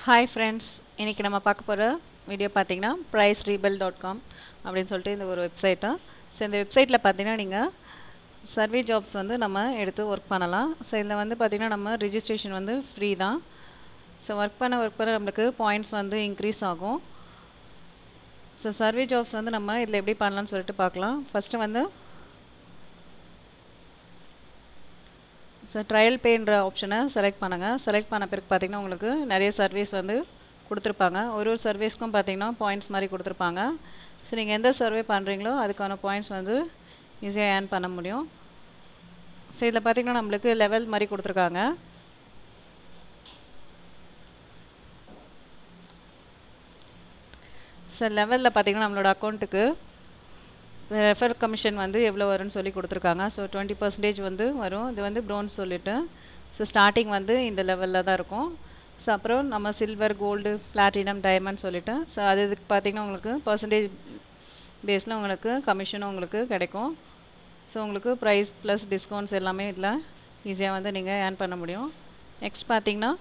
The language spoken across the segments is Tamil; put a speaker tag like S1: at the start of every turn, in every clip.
S1: ஹாய் ஃப்ரெண்ட்ஸ், இன்றைக்கி நம்ம பார்க்க போகிற வீடியோ பார்த்தீங்கன்னா pricerebel.com அப்படின்னு சொல்லிட்டு இந்த ஒரு வெப்சைட்டு. ஸோ இந்த வெப்சைட்டில் பார்த்தீங்கன்னா நீங்கள் சர்வே ஜாப்ஸ் வந்து நம்ம எடுத்து ஒர்க் பண்ணலாம். ஸோ இதில் வந்து பார்த்திங்கன்னா நம்ம ரிஜிஸ்ட்ரேஷன் வந்து ஃப்ரீ தான். ஸோ ஒர்க் பண்ண நம்மளுக்கு பாயிண்ட்ஸ் வந்து இன்க்ரீஸ் ஆகும். ஸோ சர்வே ஜாப்ஸ் வந்து நம்ம இதில் எப்படி பண்ணலாம்னு சொல்லிட்டு பார்க்கலாம். ஃபஸ்ட்டு வந்து ஸோ ட்ரையல் பேன்ற ஆப்ஷனை செலக்ட் பண்ணுங்கள். செலக்ட் பண்ண பிறகு பார்த்திங்கன்னா உங்களுக்கு நிறைய சர்வீஸ் வந்து கொடுத்துருப்பாங்க. ஒரு சர்வீஸ்க்கும் பார்த்திங்கன்னா பாயிண்ட்ஸ் மாதிரி கொடுத்துருப்பாங்க. ஸோ நீங்கள் எந்த சர்வே பண்ணுறீங்களோ அதுக்கான பாயிண்ட்ஸ் வந்து ஈஸியாக ஏர்ன் பண்ண முடியும். ஸோ இதில் பார்த்திங்கன்னா நம்மளுக்கு லெவல் மாதிரி கொடுத்துருக்காங்க. ஸோ லெவலில் பார்த்திங்கன்னா நம்மளோட அக்கௌண்ட்டுக்கு ரெஃபர் கமிஷன் வந்து எவ்வளோ வரும்னு சொல்லி கொடுத்துருக்காங்க. ஸோ 20% வந்து வரும். இது வந்து ப்ரோன்ஸ் சொல்லிவிட்டு ஸோ ஸ்டார்டிங் வந்து இந்த லெவலில் தான் இருக்கும். ஸோ அப்புறம் நம்ம சில்வர், கோல்டு, பிளாட்டினம், டைமண்ட் சொல்லிவிட்டு ஸோ இதுக்கு பார்த்திங்கன்னா உங்களுக்கு பர்சன்டேஜ் பேஸில் உங்களுக்கு கமிஷனும் உங்களுக்கு கிடைக்கும். ஸோ உங்களுக்கு ப்ரைஸ் ப்ளஸ் டிஸ்கவுண்ட்ஸ் எல்லாமே இதில் ஈஸியாக வந்து நீங்கள் ஏர்ன் பண்ண முடியும். நெக்ஸ்ட் பார்த்திங்கன்னா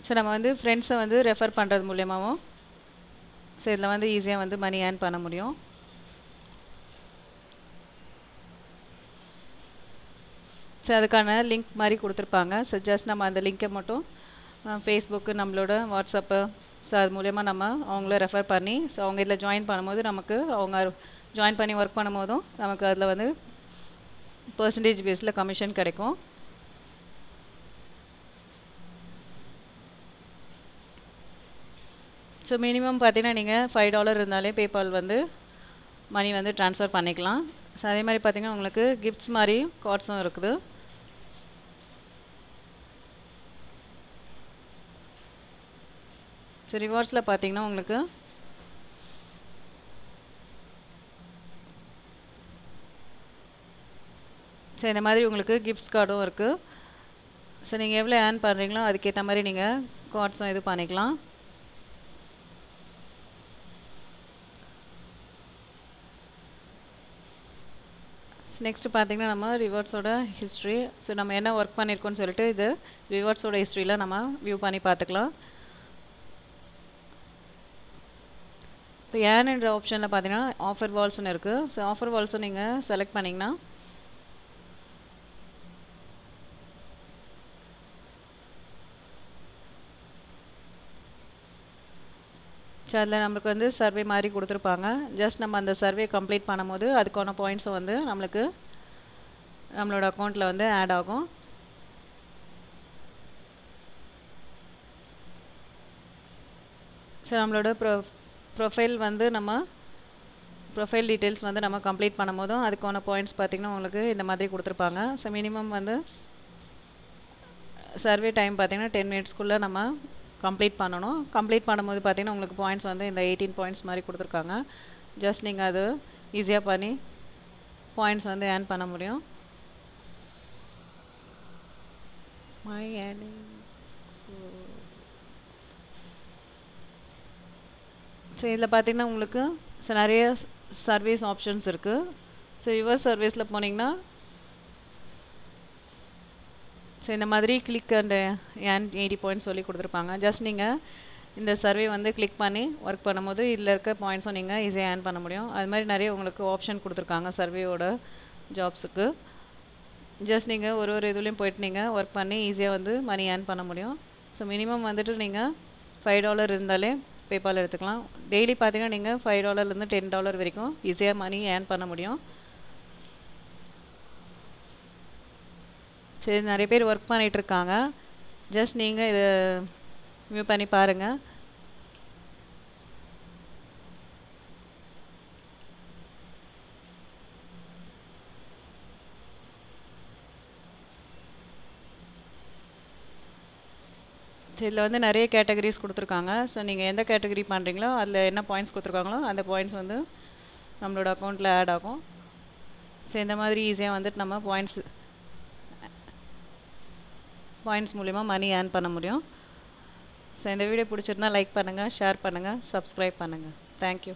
S1: ஸோ நம்ம வந்து ஃப்ரெண்ட்ஸை வந்து ரெஃபர் பண்ணுறது மூலியமாகவும் ஸோ இதில் வந்து ஈஸியாக வந்து மணி ஏர்ன் பண்ண முடியும். ஸோ அதுக்கான லிங்க் மாதிரி கொடுத்துருப்பாங்க. ஸோ ஜஸ்ட் நம்ம அந்த லிங்க்கை மட்டும் ஃபேஸ்புக்கு, நம்மளோட வாட்ஸ்அப்பு ஸோ அது மூலயமா நம்ம அவங்கள ரெஃபர் பண்ணி ஸோ அவங்க இதில் ஜாயின் பண்ணும்போது நமக்கு அவங்க ஜாயின் பண்ணி ஒர்க் பண்ணும்போதும் நமக்கு அதில் வந்து பர்சன்டேஜ் பேஸில் கமிஷன் கிடைக்கும். ஸோ மினிமம் பார்த்தீங்கன்னா நீங்கள் $5 இருந்தாலே பேபால் வந்து மணி வந்து ட்ரான்ஸ்ஃபர் பண்ணிக்கலாம். ஸோ அதே மாதிரி பார்த்தீங்கன்னா உங்களுக்கு கிஃப்ட்ஸ் மாதிரி கார்ட்ஸும் இருக்குது. ஸோ ரிவார்ட்ஸில் பார்த்தீங்கன்னா உங்களுக்கு ஸோ இந்த மாதிரி உங்களுக்கு கிஃப்ட்ஸ் கார்டும் இருக்குது. ஸோ நீங்கள் எவ்வளோ ஏர்ன் பண்ணுறீங்களோ அதுக்கேற்ற மாதிரி நீங்கள் கார்ட்ஸும் இது பண்ணிக்கலாம். நெக்ஸ்ட்டு பார்த்திங்கன்னா நம்ம ரிவார்ட்ஸோட ஹிஸ்ட்ரி ஸோ நம்ம என்ன ஒர்க் பண்ணியிருக்கோன்னு சொல்லிட்டு இது ரிவார்ட்ஸோட ஹிஸ்ட்ரியில் நம்ம வியூ பண்ணி பார்த்துக்கலாம். இப்போ ஏர்ன்ற ஆப்ஷனில் பார்த்தீங்கன்னா ஆஃபர் வால்ஸ்னு இருக்குது. ஸோ ஆஃபர் வால்ஸும் நீங்கள் செலக்ட் பண்ணிங்கன்னா ஸோ அதில் நம்மளுக்கு வந்து சர்வே மாதிரி கொடுத்துருப்பாங்க. ஜஸ்ட் நம்ம அந்த சர்வே கம்ப்ளீட் பண்ணும்போது அதுக்கான பாயிண்ட்ஸும் வந்து நம்மளுக்கு நம்மளோட அக்கௌண்ட்டில் வந்து ஆட் ஆகும். ஸோ நம்மளோட ப்ரொஃபைல் வந்து நம்ம ப்ரொஃபைல் டீட்டெயில்ஸ் வந்து நம்ம கம்ப்ளீட் பண்ணும்போதும் அதுக்கான பாயிண்ட்ஸ் பார்த்திங்கன்னா உங்களுக்கு இந்த மாதிரி கொடுத்துருப்பாங்க. ஸோ மினிமம் வந்து சர்வே டைம் பார்த்திங்கன்னா 10 மினிட்ஸ்க்குள்ளே நம்ம கம்ப்ளீட் பண்ணணும். கம்ப்ளீட் பண்ணும்போது பார்த்திங்கன்னா உங்களுக்கு பாயிண்ட்ஸ் வந்து இந்த 18 பாயிண்ட்ஸ் மாதிரி கொடுத்துருக்காங்க. ஜஸ்ட் நீங்கள் அது ஈஸியாக பண்ணி பாயிண்ட்ஸ் வந்து ஏர்ன் பண்ண முடியும். ஸோ இதில் பார்த்திங்கன்னா உங்களுக்கு நிறைய சர்வீஸ் ஆப்ஷன்ஸ் இருக்குது. ஸோ யுவர் சர்வீஸில் போனீங்கன்னா ஸோ இந்த மாதிரி கிளிக் அண்ட் ஏர்ன் 80 பாயிண்ட்ஸ் சொல்லி கொடுத்துருப்பாங்க. ஜஸ்ட் நீங்கள் இந்த சர்வே வந்து கிளிக் பண்ணி ஒர்க் பண்ணும்போது இதில் இருக்க பாயிண்ட்ஸும் நீங்கள் ஈஸியாக ஏர்ன் பண்ண முடியும். அது மாதிரி நிறைய உங்களுக்கு ஆப்ஷன் கொடுத்துருக்காங்க சர்வேயோட ஜாப்ஸுக்கு. ஜஸ்ட் நீங்கள் ஒரு இதுலேயும் போய்ட்டு நீங்கள் ஒர்க் பண்ணி ஈஸியாக வந்து மணி ஏர்ன் பண்ண முடியும். ஸோ மினிமம் வந்துட்டு நீங்கள் $5 இருந்தாலே பேபால் எடுத்துக்கலாம். டெய்லி பார்த்தீங்கன்னா நீங்கள் $5 $10 வரைக்கும் ஈஸியாக மணி ஏர்ன் பண்ண முடியும். சரி, நிறைய பேர் ஒர்க் பண்ணிகிட்ருக்காங்க. ஜஸ்ட் நீங்கள் இதை வியூ பண்ணி பாருங்கள். இதில் வந்து நிறைய கேட்டகரிஸ் கொடுத்துருக்காங்க. ஸோ நீங்கள் எந்த கேட்டகரி பண்ணுறீங்களோ அதில் என்ன பாயிண்ட்ஸ் கொடுத்துருக்காங்களோ அந்த பாயிண்ட்ஸ் வந்து நம்மளோட அக்கௌண்ட்டில் ஆட் ஆகும். ஸோ இந்த மாதிரி ஈஸியாக வந்துட்டு நம்ம பாயிண்ட்ஸ் மூலிமா மணி ஏர்ன் பண்ண முடியும். ஸோ இந்த வீடியோ பிடிச்சிருந்தா லைக் பண்ணுங்கள், ஷேர் பண்ணுங்கள், சப்ஸ்கிரைப் பண்ணுங்கள். தேங்க்யூ.